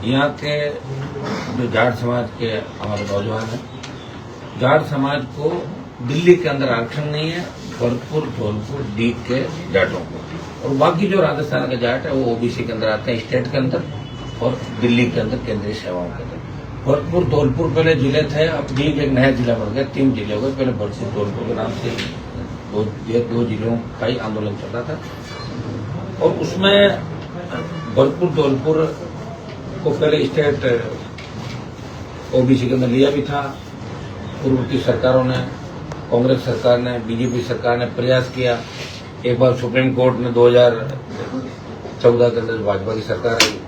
यहाँ के जो जाट समाज के हमारे नौजवान हैं, जाट समाज को दिल्ली के अंदर आरक्षण नहीं है, भरतपुर, धौलपुर, डीग के जाटों को, और बाकी जो राजस्थान के जाट है वो ओबीसी के अंदर आते हैं, स्टेट के अंदर और दिल्ली के अंदर केंद्रीय सेवाओं के अंदर। भरतपुर, धौलपुर पहले जिले थे, अब डीग एक नया जिला बन गया, 3 जिले हो गए। पहले भरतपुर, धौलपुर के नाम से दो जिलों का ही आंदोलन चल रहा था, और उसमें भरतपुर, धौलपुर को पहले स्टेट ओबीसी के अंदर लिया भी था। पूर्ववर्ती सरकारों ने, कांग्रेस सरकार ने, बीजेपी सरकार ने प्रयास किया। एक बार सुप्रीम कोर्ट ने 2014 के अंदर भाजपा की सरकार आई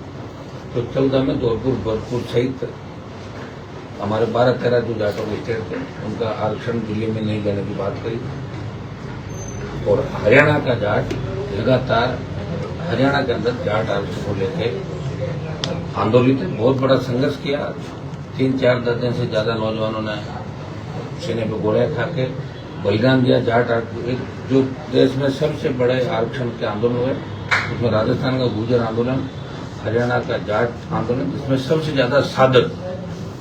तो 14 में धौलपुर, भरतपुर सहित हमारे 12-13 जो जाटों के स्टेट थे उनका आरक्षण दिल्ली में नहीं देने की बात करी। और हरियाणा का जाट लगातार हरियाणा के अंदर जाट आरक्षण को लेकर आंदोलित है, बहुत बड़ा संघर्ष किया। 3-4 दर्जन से ज्यादा नौजवानों ने सीने पे गोलियां खा के बलिदान दिया। जाट जो देश में सबसे बड़े आरक्षण के आंदोलन हुए उसमें राजस्थान का गुर्जर आंदोलन, हरियाणा का जाट आंदोलन, जिसमें सबसे ज्यादा साधक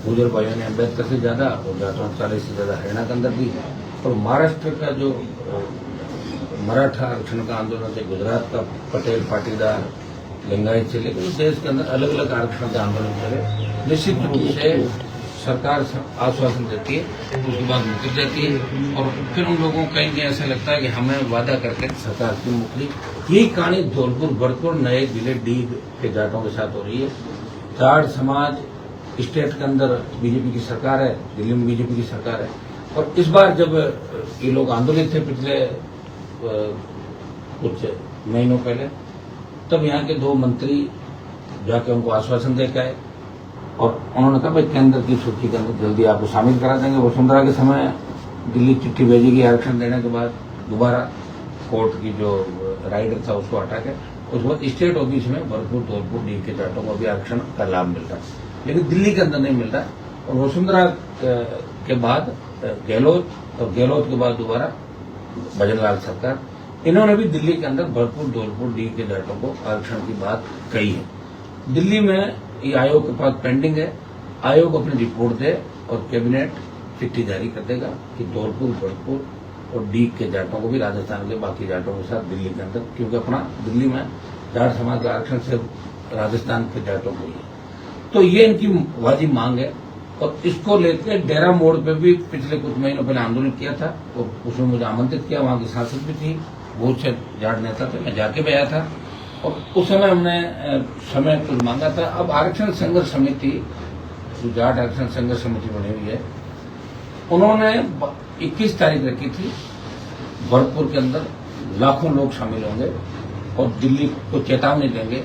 गुर्जर भाइयों ने अम्बेडकर से ज्यादा और जाटों 40 से ज्यादा हरियाणा के अंदर भी। और महाराष्ट्र का जो मराठा आरक्षण का आंदोलन है, गुजरात का पटेल पाटीदार लिंगायत से लेकर देश के अंदर अलग अलग आरक्षण के आंदोलन चले। निश्चित रूप से सरकार आश्वासन देती है, उसके बाद मुकर देती है, और फिर उन लोगों को कहीं ऐसा लगता है कि हमें वादा करके सरकार की मुकरी। यही कहानी धौलपुर, भरतपुर, नए जिले डीग के जाटों के साथ हो रही है। जाट समाज स्टेट के अंदर बीजेपी की सरकार है, दिल्ली में बीजेपी की सरकार है, और इस बार जब ये लोग आंदोलित थे पिछले कुछ महीनों पहले, तब यहाँ के 2 मंत्री जाके उनको आश्वासन दे के आए और उन्होंने कहा भाई केंद्र की सूची के अंदर जल्दी आपको शामिल करा देंगे। वसुंधरा के समय दिल्ली चिट्ठी भेजेगी आरक्षण देने के बाद, दोबारा कोर्ट की जो राइडर था उसको हटा के उसके बाद स्टेट ऑफिस में भरतपुर, धौलपुर, डीग के जाटों को भी आरक्षण का लाभ मिल रहा है, लेकिन दिल्ली के अंदर नहीं मिल रहा। और वसुंधरा के बाद गहलोत, और गहलोत के बाद दोबारा भजनलाल सरकार, इन्होंने भी दिल्ली के अंदर भरतपुर, धौलपुर, डीग के जाटों को आरक्षण की बात कही है। दिल्ली में ये आयोग के पास पेंडिंग है, आयोग अपनी रिपोर्ट दे और कैबिनेट चिट्ठी जारी कर देगा कि धौलपुर, भरतपुर और डीग के जाटों को भी राजस्थान के बाकी जाटों के साथ दिल्ली के अंदर, क्योंकि अपना दिल्ली में जाट समाज का आरक्षण सिर्फ राजस्थान के जाटों को ही है। तो ये इनकी वाजिब मांग है, और इसको लेकर डेरा मोड़ पे भी पिछले कुछ महीनों पहले आंदोलन किया था, और उसमें मुझे आमंत्रित किया, वहां की सांसद भी थी, बहुत से जाट नेता थे, मैं जाके भी आया था, और उस समय हमने समय कुछ मांगा था। अब आरक्षण संघर्ष समिति, जो जाट आरक्षण संघर्ष समिति बनी हुई है, उन्होंने 21 तारीख रखी थी। भरतपुर के अंदर लाखों लोग शामिल होंगे और दिल्ली को चेतावनी देंगे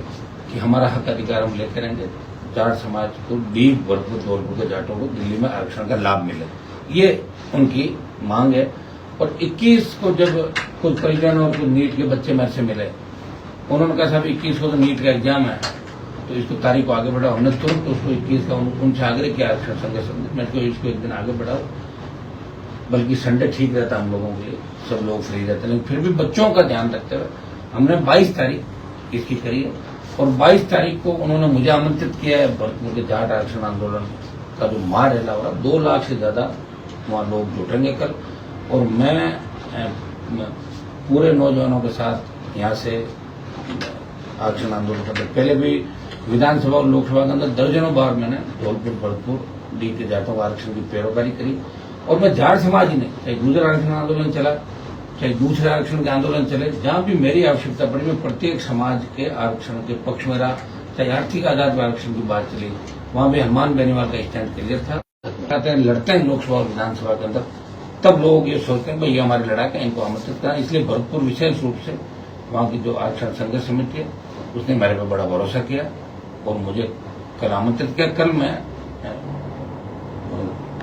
कि हमारा हक अधिकार हम लेकर रहेंगे, जाट समाज को, डीग, भरतपुर, धौलपुर के जाटों को दिल्ली में आरक्षण का लाभ मिले, ये उनकी मांग है। और 21 को जब कुछ परिजन और कुछ नीट के बच्चे मेरे से मिले, उन्होंने कहा साहब 21 को तो नीट का एग्जाम है, तो इसको तारीख को आगे बढ़ाओ। हमने तुरंत उसको 21 का उनसे आग्रह किया आरक्षण संघर्ष समिति, मैं इसको एक दिन आगे बढ़ाओ, बल्कि संडे ठीक रहता हम लोगों के लिए, सब लोग फ्री रहते, लेकिन फिर भी बच्चों का ध्यान रखते हुए हमने 22 तारीख इसकी करी है। और 22 तारीख को उन्होंने मुझे आमंत्रित किया है। भरतपुर के जाट आरक्षण आंदोलन का जो महारेला हो रहा, 2 लाख से ज्यादा वहां लोग जुटेंगे कल, और मैं पूरे नौजवानों के साथ यहाँ से आरक्षण आंदोलन करते। पहले भी विधानसभा और लोकसभा के अंदर दर्जनों बार मैंने धौलपुर, भरतपुर, डीग के जाटों का आरक्षण की पैरोकारी करी, और मैं जाट समाज ही नहीं, चाहे गुर्जर आरक्षण आंदोलन चला, चाहे दूसरे आरक्षण के आंदोलन चले, जहां भी मेरी आवश्यकता पड़ी, मैं प्रत्येक समाज के आरक्षण के पक्ष में रहा। चाहे आर्थिक आजाद आरक्षण की बात चली, वहां भी हनुमान बेनीवाल का स्टैंड क्लियर था। लड़ते हैं लोकसभा और विधानसभा के अंदर, तब लोग ये सोचते हैं भाई ये हमारी लड़ाई है, इनको आमंत्रित करना। इसलिए भरतपुर विशेष रूप से वहां की जो आरक्षण संघर्ष समिति है उसने मेरे पे बड़ा भरोसा किया और मुझे कल आमंत्रित किया। कल मैं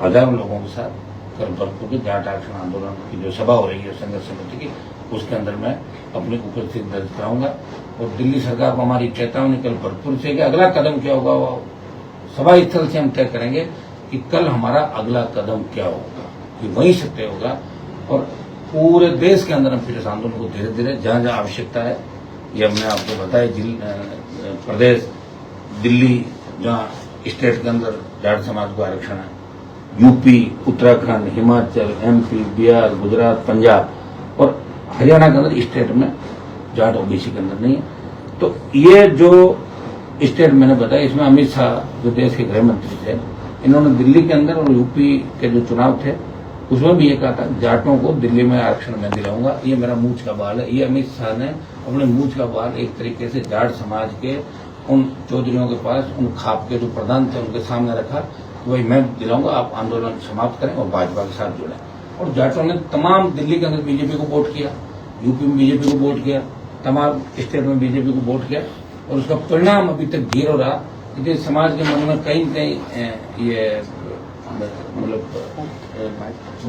हजारों लोगों के साथ कल भरतपुर के जाट आरक्षण आंदोलन की जो सभा हो रही है संघर्ष समिति की, उसके अंदर मैं अपनी उपस्थिति दर्ज कराऊंगा। और दिल्ली सरकार को हमारी चेतावनी कल भरतपुर से कि अगला कदम क्या होगा, वो सभा स्थल से हम तय करेंगे कि कल हमारा अगला कदम क्या होगा, कि वहीं से तय होगा। और पूरे देश के अंदर हम फिर इस आंदोलन को धीरे धीरे जहां जहां आवश्यकता है, ये हमने आपको बताया, प्रदेश, दिल्ली, जहाँ स्टेट के अंदर जाट समाज को आरक्षण है, यूपी, उत्तराखंड, हिमाचल, एमपी, बिहार, गुजरात, पंजाब और हरियाणा के अंदर स्टेट में जाट ओबीसी के अंदर नहीं है। तो ये जो स्टेट मैंने बताया, इसमें अमित शाह जो देश के गृह मंत्री थे, इन्होंने दिल्ली के अंदर और यूपी के जो चुनाव थे उसमें भी ये कहा था जाटों को दिल्ली में आरक्षण मैं दिलाऊंगा, ये मेरा मूंछ का बाल है। ये अमित शाह ने अपने मूंछ का बाल एक तरीके से जाट समाज के उन चौधरियों के पास, उन खाप के जो प्रधान थे उनके सामने रखा, वही मैं दिलाऊंगा, आप आंदोलन समाप्त करें और भाजपा के साथ जुड़ें। और जाटों ने तमाम दिल्ली के अंदर बीजेपी को वोट किया, यूपी में बीजेपी को वोट किया, तमाम स्टेट में बीजेपी को वोट किया और उसका परिणाम अभी तक ढेर हो रहा। इसलिए समाज के मन में कहीं कहीं ये मतलब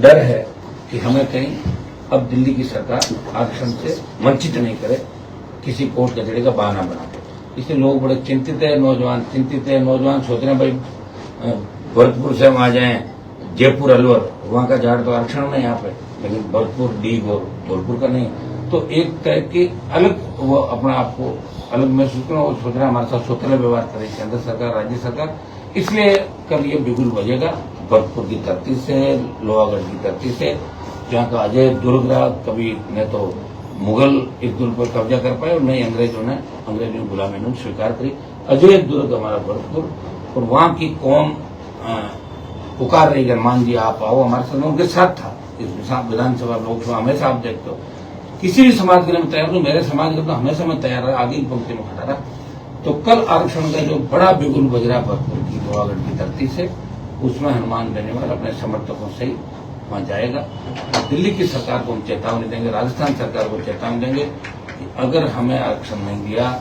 डर है कि हमें कहीं अब दिल्ली की सरकार आरक्षण से वंचित नहीं करे, किसी कोर्ट कचहरी का बहाना बना दे। इसलिए लोग बड़े चिंतित है, नौजवान चिंतित है। नौजवान सोच रहे हैं भाई भरतपुर से हम आ जाएं, जयपुर, अलवर, वहां का जाट तो आरक्षण नहीं यहाँ पे, लेकिन भरतपुर, डीग और धौलपुर का नहीं। तो एक तरह की अलग वो अपने आप को अलग महसूस करना, वो सोच रहे हमारे साथ सोतेला व्यवहार करे केंद्र सरकार, राज्य सरकार। इसलिए कल ये बिगुल बजेगा भरतपुर की धरती से, लोहागढ़ की धरती से, जहाँ का अजय दुर्ग रहा। कभी न तो मुगल इस दुर्ग पर कब्जा कर पाए और न ही अंग्रेजों गुलामी ने स्वीकार करी। अजय दुर्ग हमारा भरतपुर, और वहां की कौम पुकार रही है, मान जी आप आओ हमारे साथ, उनके साथ था इस विधानसभा लोकसभा। हमेशा आप देखते हो किसी भी समाज के लिए मैं तैयार हूं, मेरे समाज के लिए हमेशा मैं तैयार रहा, आगे की पंक्ति में खड़ा रहा। तो कल आरक्षण का जो बड़ा बिगुल बज रहा भरतपुर की लोहागढ़ की धरती से, उसमें हनुमान बेनीवाल अपने समर्थकों से ही वहां जाएगा। दिल्ली की सरकार को हम चेतावनी देंगे, राजस्थान सरकार को चेतावनी देंगे कि अगर हमें आरक्षण नहीं दिया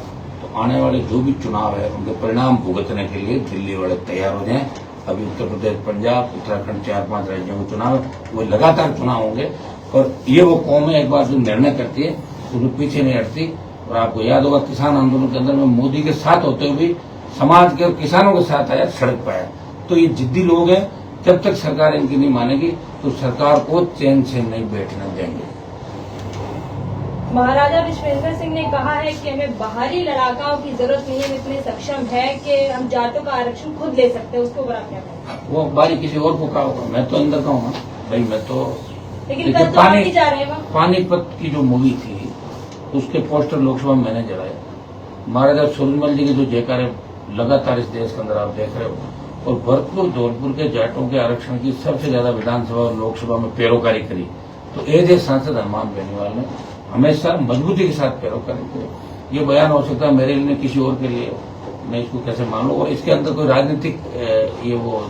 तो आने वाले जो भी चुनाव है उनके परिणाम भुगतने के लिए दिल्ली वाले तैयार हो जाएं। अभी उत्तर प्रदेश, पंजाब, उत्तराखंड 4-5 राज्यों के चुनाव, वो लगातार चुनाव होंगे और ये वो कौम है एक बार जो निर्णय करती है उसमें पीछे नहीं हटती। और आपको याद होगा किसान आंदोलन के अंदर में मोदी के साथ होते हुए भी समाज के और किसानों के साथ आया, सड़क पर आया। तो ये जिद्दी लोग हैं, जब तक सरकार इनकी नहीं मानेगी तो सरकार को चैन से नहीं बैठने देंगे। महाराजा विश्वेंद्र सिंह ने कहा है कि हमें बाहरी लड़ाकों की जरूरत नहीं है, हम इतने सक्षम है कि हम जाटों का आरक्षण खुद ले सकते हैं। उसको बड़ा क्या कहें? वो बारी किसी और को कहा होगा, मैं तो अंदर का हूँ भाई, मैं तो। लेकिन कल तो आप ही जा रहे हैं। पानीपत की जो मूवी थी उसके पोस्टर लोकसभा में मैंने जलाए। महाराजा सूरजमल जी के जो जयकारे लगातार इस देश के अंदर आप देख रहे हो, और भरतपुर, धौलपुर के जाटों के आरक्षण की सबसे ज्यादा विधानसभा और लोकसभा में पैरोकारी करी। तो एज सांसद हनुमान बेनीवाल ने हमेशा मजबूती के साथ पैरोकारी करी। ये बयान हो सकता है मेरे लिए, किसी और के लिए, मैं इसको कैसे मानूं। और इसके अंदर कोई राजनीतिक ये वो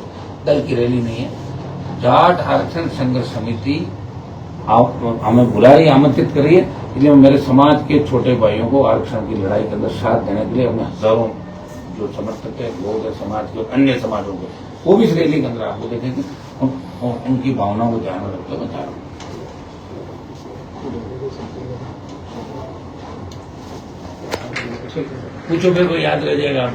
दल की रैली नहीं है। जाट आरक्षण संघर्ष समिति आप हमें बुला रही, आमंत्रित करिए। इसलिए मेरे समाज के छोटे भाइयों को आरक्षण की लड़ाई के अंदर साथ देने के लिए हमें हजारों जो समर्थक है, लोग है समाज के, अन्य समाजों के, वो भी इस रैली के अंदर आपको देखेंगे। उनकी भावनाओं को ध्यान में रखते हुए बता रहा हूँ। पूछो, फिर कोई याद रह जाएगा।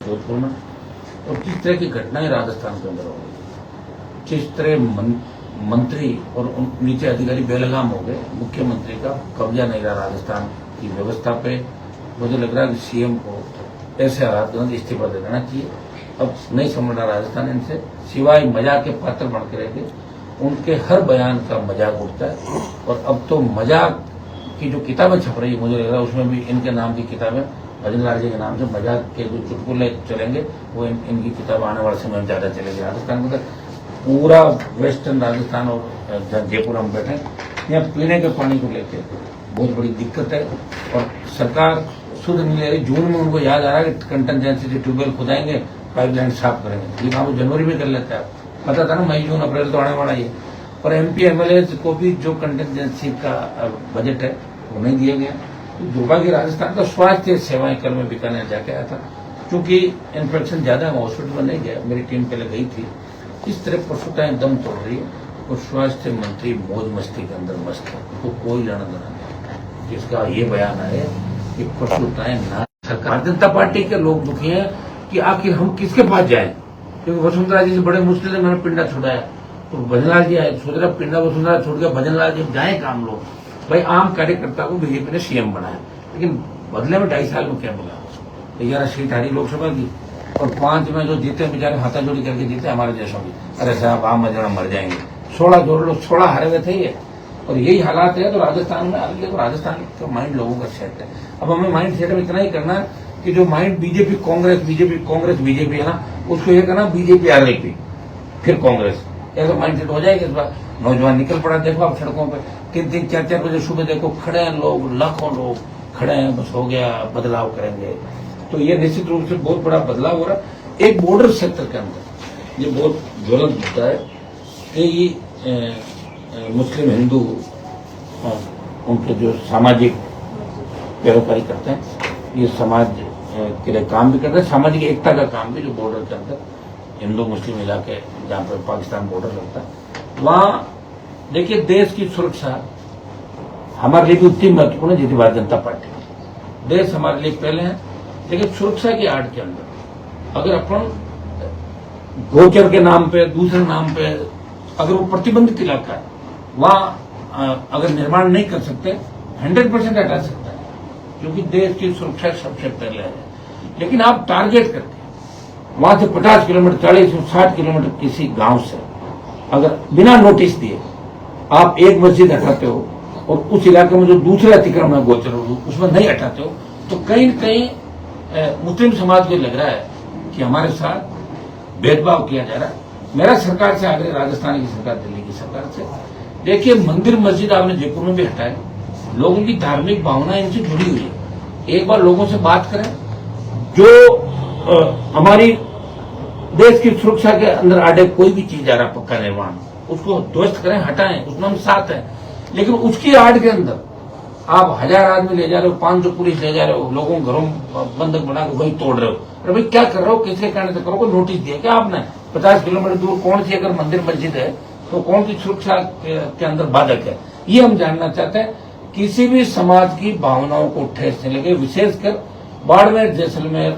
जोधपुर में और किस तरह की घटनाएं राजस्थान के अंदर हो गई, किस तरह मंत्री और नीचे अधिकारी बेलगाम हो गए। मुख्यमंत्री का कब्जा नहीं रहा राजस्थान की व्यवस्था पे। मुझे लग रहा है कि सीएम को ऐसे हालात के अंदर इस्तीफा दे देना चाहिए। अब नहीं समझ रहा राजस्थान इनसे, सिवाय मजाक के पात्र बन के रह गए। उनके हर बयान का मजाक उठता है और अब तो मजाक की जो किताबें छप रही है, मुझे लग रहा है उसमें भी इनके नाम की किताबें, भजन लाल जी के नाम से मजाक के जो चुटकुले चलेंगे वो इनकी किताब आने वाले समय में ज्यादा चलेगी। राजस्थान में पूरा वेस्टर्न राजस्थान और जयपुर हम बैठे, यहाँ पीने के पानी को लेकर बहुत बड़ी दिक्कत है और सरकार शुद्ध नहीं ले रही। जून में उनको याद आ रहा है कि कंटेंजेंसी से ट्यूबवेल खुदाएंगे, पाइपलाइन साफ करेंगे, लेकिन आप जनवरी में कर लेते हैं। पता था ना मई, जून, अप्रैल तो आने वाला ही है। और एमपी एमएलए को भी जो कंटेंजेंसी का बजट है वो नहीं दिया गया। दुर्भाग्य राजस्थान का स्वास्थ्य सेवाएं कल में बीकानेर जाके आया था, क्योंकि इन्फेक्शन ज्यादा है, हॉस्पिटल में नहीं गया, मेरी टीम पहले गई थी। इस तरह पशुताएं दम तोड़ रही है और स्वास्थ्य मंत्री मौज मस्ती के अंदर मस्त है, उनको कोई लेना देना नहीं। जिसका ये बयान है कि पशुताएं ना सरकार भारतीय जनता पार्टी के लोग दुखी हैं कि आखिर हम किसके पास जाएं, क्योंकि वसुंधरा जी से बड़े मुश्किल से मैंने पिंडा छुड़ाया, तो भजनलाल जी आए, सोच रहा पिंडा वसुंधरा छोड़ के भजनलाल जी जाए काम लोग। भाई आम कार्यकर्ता को बीजेपी ने सीएम बनाया, लेकिन बदले में 2.5 साल में क्या मिला? 11 सीट हारी लोकसभा की और 5 में जो जीते बेचारे हाथा जोड़ी करके जीते हमारे देशों की। अरे साहब आम मजरा मर जाएंगे। 16 जोड़ लोग 16 हारे हुए थे ये, और यही हालात है। तो राजस्थान में अभी देखो, राजस्थान का माइंड लोगों का सेट है। अब हमें माइंड सेट में इतना ही करना है कि जो माइंड बीजेपी बीजेपी है ना, उसको ये करना बीजेपी आरएलपी फिर कांग्रेस, ऐसा माइंड सेट हो जाएगा इस बार। नौजवान निकल पड़ा, देखो आप सड़कों पे 3-3, 4-4 बजे सुबह देखो खड़े हैं लोग, लाखों लोग खड़े हैं, बस हो गया बदलाव करेंगे। तो ये निश्चित रूप से बहुत बड़ा बदलाव हो रहा है। एक बॉर्डर क्षेत्र के अंदर ये बहुत ज्वलंत मुद्दा है कि ये मुस्लिम हिंदू उनके जो सामाजिक पैरोकारी करते हैं, ये समाज के लिए काम भी करते हैं, सामाजिक एकता का काम भी, जो बॉर्डर के अंदर हिंदू मुस्लिम इलाके जहाँ पर पाकिस्तान बॉर्डर लगता है, वहाँ देखिए देश की सुरक्षा हमारे लिए भी उतनी महत्वपूर्ण है जितनी भारतीय जनता पार्टी। देश हमारे लिए पहले है, लेकिन सुरक्षा की आड़ के अंदर अगर अपन गोचर के नाम पे, दूसरे नाम पे, अगर वो प्रतिबंधित इलाका है वहां अगर निर्माण नहीं कर सकते, 100% हटा सकता है, क्योंकि देश की सुरक्षा सबसे पहले है। लेकिन आप टारगेट करके वहां से 50 किलोमीटर, 40-60 किलोमीटर किसी गांव से अगर बिना नोटिस दिए आप एक मस्जिद हटाते हो और उस इलाके में जो दूसरे अतिक्रमण है गोचर उसमें नहीं हटाते हो, तो कहीं न कहीं मुस्लिम समाज को लग रहा है कि हमारे साथ भेदभाव किया जा रहा है। मेरा सरकार से आग्रह, राजस्थान की सरकार, दिल्ली की सरकार से, देखिए मंदिर मस्जिद आपने जयपुर में भी हटाए, लोगों की धार्मिक भावना इनसे जुड़ी हुई है। एक बार लोगों से बात करें, जो हमारी देश की सुरक्षा के अंदर आड़े कोई भी चीज आ रहा पक्का निर्माण, उसको ध्वस्त करें, हटाएं, उसमें हम साथ हैं। लेकिन उसकी आड़ के अंदर आप 1000 आदमी ले जा रहे हो, 500 पुलिस ले जा रहे हो, लोगों को घरों बंधक बना के वही तोड़ रहे हो। अरे भाई क्या कर रहे हो, किसके कहने से करो? नोटिस दिया क्या आपने? 50 किलोमीटर दूर कौन सी अगर मंदिर मस्जिद है तो कौन सी सुरक्षा के अंदर बाधक है, ये हम जानना चाहते हैं। किसी भी समाज की भावनाओं को ठेस नहीं लगे, विशेषकर बाड़मेर जैसलमेर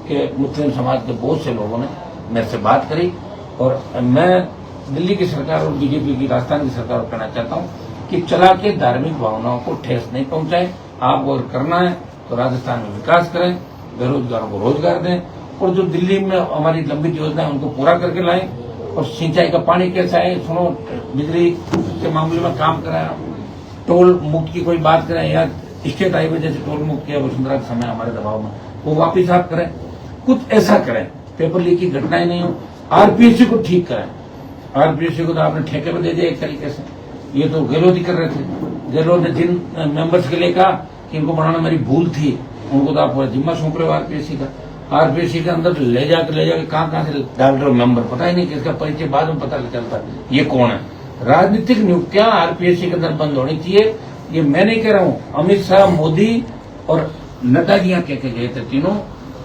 के मुस्लिम समाज के बहुत से लोगों ने मेरे से बात करी, और मैं दिल्ली की सरकार और बीजेपी की राजस्थान की सरकार को कहना चाहता हूं कि चला के धार्मिक भावनाओं को ठेस नहीं पहुंचाए। आपको अगर करना है तो राजस्थान में विकास करें, बेरोजगारों को रोजगार दें, और जो दिल्ली में हमारी लंबित योजना है उनको पूरा करके लाएं। और सिंचाई का पानी कैसा है सुनो, बिजली के मामले में काम कराएं, टोल मुक्त की कोई बात करें, या स्टेट हाईवे जैसे टोल मुक्त किया वसुंधरा के समय हमारे दबाव में, वो वापिस आप करें, कुछ ऐसा करें, पेपर लीक की घटनाएं नहीं हो। आरपीएससी को ठीक करें, आरपीएससी को तो आपने ठेके में दे दिया एक तरीके से, ये तो गहलोत ही कर रहे थे। गहलोत ने जिन मेंबर्स के लिए कहा कि इनको बनाना मेरी भूल थी, उनको तो आप पूरा जिम्मा सौंप रहे हो आरपीएससी का। आरपीएससी के अंदर ले जाके कहाँ से डाल रहे हो मेंबर, पता ही नहीं, किसका परिचय बाद में पता चलता ये कौन है। राजनीतिक नियुक्तियां आरपीएससी के अंदर बंद होनी चाहिए। ये मैं नहीं कह रहा हूं, अमित शाह, मोदी और नड्डा जी यहाँ कह के गए थे तीनों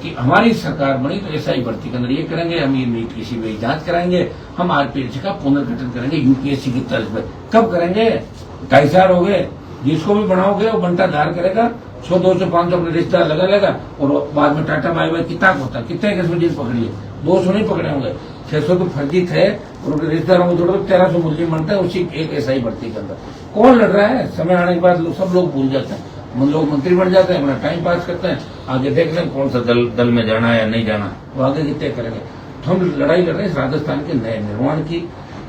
कि हमारी सरकार बनी तो एसआई भर्ती के अंदर ये करेंगे, हम ये नीट की सीबीआई जांच कराएंगे, हम आरपीएससी का पुनर्गठन करेंगे यूपीएससी की तर्ज पर। कब करेंगे? 2.5 साल हो गए। जिसको भी बनाओगे वो बंटा धार करेगा, 100, 200, 500 अपने रिश्तेदार लगा लेगा, और बाद में टाटा बाय बाय कितना होता है, कितने केस में जेल पकड़िए? 200 नहीं पकड़े होंगे, 600 तो फर्जी थे, और उनके रिश्तेदारों को जोड़ो 1300 मुस्लिम बनता है उसी एक एसआई भर्ती के अंदर। कौन लड़ रहा है? समय आने के बाद सब लोग भूल जाते हैं, लोग मंत्री बन जाते हैं, अपना टाइम पास करते हैं, आगे देख लें कौन सा दल में जाना है या नहीं जाना, वो आगे कितने करेंगे। तो हम लड़ाई लड़ रहे हैं राजस्थान के नए निर्माण की।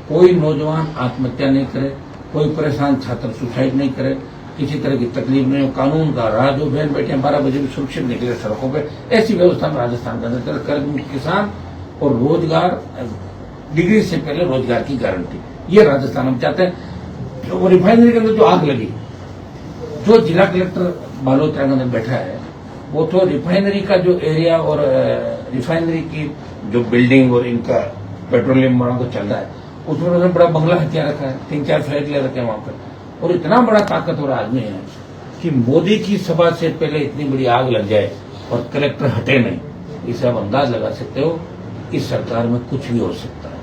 कोई नौजवान आत्महत्या नहीं करे, कोई परेशान छात्र सुसाइड नहीं करे, किसी तरह की तकलीफ नहीं हो, कानून का राज हो, बहन बेटियां 12 बजे भी सुरक्षित निकले सड़कों पे, ऐसी व्यवस्था में राजस्थान के अंदर कर्ज मुक्त किसान और रोजगार, डिग्री से पहले रोजगार की गारंटी, ये राजस्थान हम चाहते हैं। तो रिफाइनरी के अंदर जो आग लगी, जो जिला कलेक्टर बालोतरा के अंदर बैठा है, वो तो रिफाइनरी का जो एरिया और रिफाइनरी की जो बिल्डिंग और इनका पेट्रोलियम वालों को चल रहा है, उसमें उन्होंने बड़ा बंगला हथियार रखा है, 3-4 फ्लैट ले रखे हैं वहां पर, और इतना बड़ा ताकतवर आदमी है कि मोदी की सभा से पहले इतनी बड़ी आग लग जाए और कलेक्टर हटे नहीं, इसे आप अंदाज लगा सकते हो इस सरकार में कुछ भी हो सकता है।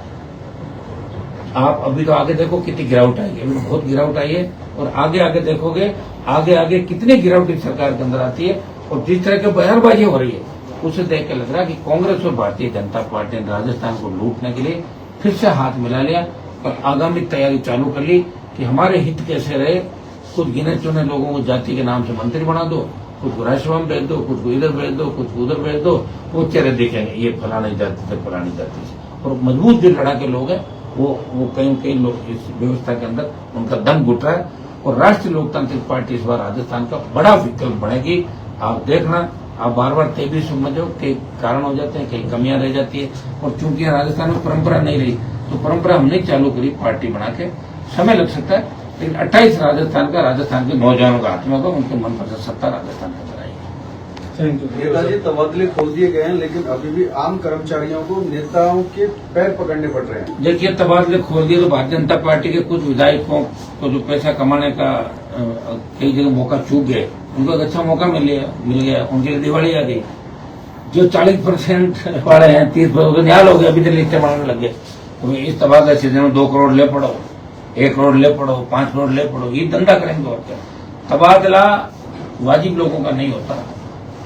आप अभी तो आगे देखो कितनी गिरावट आएगी, अभी बहुत गिरावट आई है, और आगे आगे देखोगे आगे आगे कितनी गिरावट इस सरकार के अंदर आती है, और जिस तरह की बयानबाजी हो रही है उसे देख के लग रहा है कि कांग्रेस और भारतीय जनता पार्टी ने राजस्थान को लूटने के लिए फिर से हाथ मिला लिया और आगामी तैयारी चालू कर ली कि हमारे हित कैसे रहे। कुछ गिने चुने लोगों को जाति के नाम से मंत्री बना दो, कुछ को राज्यसभा में भेज दो, कुछ को इधर भेज दो, कुछ को उधर भेज दो, वो चेहरे दिखेंगे ये फलानी जाति से फलानी जाति से। और मजबूत जो लड़ाके लोग हैं वो कहीं कहीं लोग इस व्यवस्था के अंदर उनका दम घुट रहा है और राष्ट्रीय लोकतांत्रिक पार्टी इस बार राजस्थान का बड़ा विकल्प बनेगी। आप देखना, आप बार बार तेबी समझो कई कारण हो जाते हैं, कई कमियां रह जाती है और चूंकि राजस्थान में परंपरा नहीं रही तो परंपरा हमने चालू करी पार्टी बना के। समय लग सकता है लेकिन 28 राजस्थान के नौजवानों का हाथ में होगा, उनके मन पर सत्ता राजस्थान में कराएगी। नेताजी तबादले खोल दिए गए हैं लेकिन अभी भी आम कर्मचारियों को नेताओं के पैर पकड़ने पड़ रहे हैं। देखिए तबादले खोल दिए तो भारतीय जनता पार्टी के कुछ विधायकों को जो पैसा कमाने का कई जगह मौका चूक गए, उनको एक अच्छा मौका मिल गया, उनके लिए दिवाली आ गई। जो 40% वाले हैं 30% न्याय हो गए, अभी तो लिस्टें बनाने लग गए। तो इस तबादले सीजन में 2 करोड़ ले पड़ो, 1 करोड़ ले पड़ो, 5 करोड़ ले पड़ो, ये धंधा करेंगे और क्या। तबादला वाजिब लोगों का नहीं होता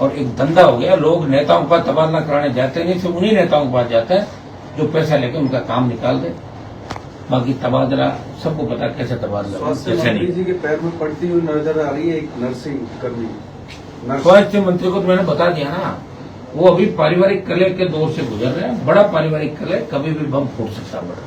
और एक धंधा हो गया। लोग नेताओं का तबादला कराने जाते नहीं, सिर्फ उन्हीं नेताओं के पास जाते हैं जो पैसा लेकर उनका काम निकाल दे। बाकी तबादला सबको पता कैसे तबादला स्वास्थ्य मंत्री जी के पैर में पड़ती हुई नजर आ रही है एक नर्सिंग कर्मी। स्वास्थ्य मंत्री को तो मैंने बता दिया ना, वो अभी पारिवारिक कलह के दौर से गुजर रहे हैं। बड़ा पारिवारिक कलह, कभी भी बम फूट सकता है बड़ा।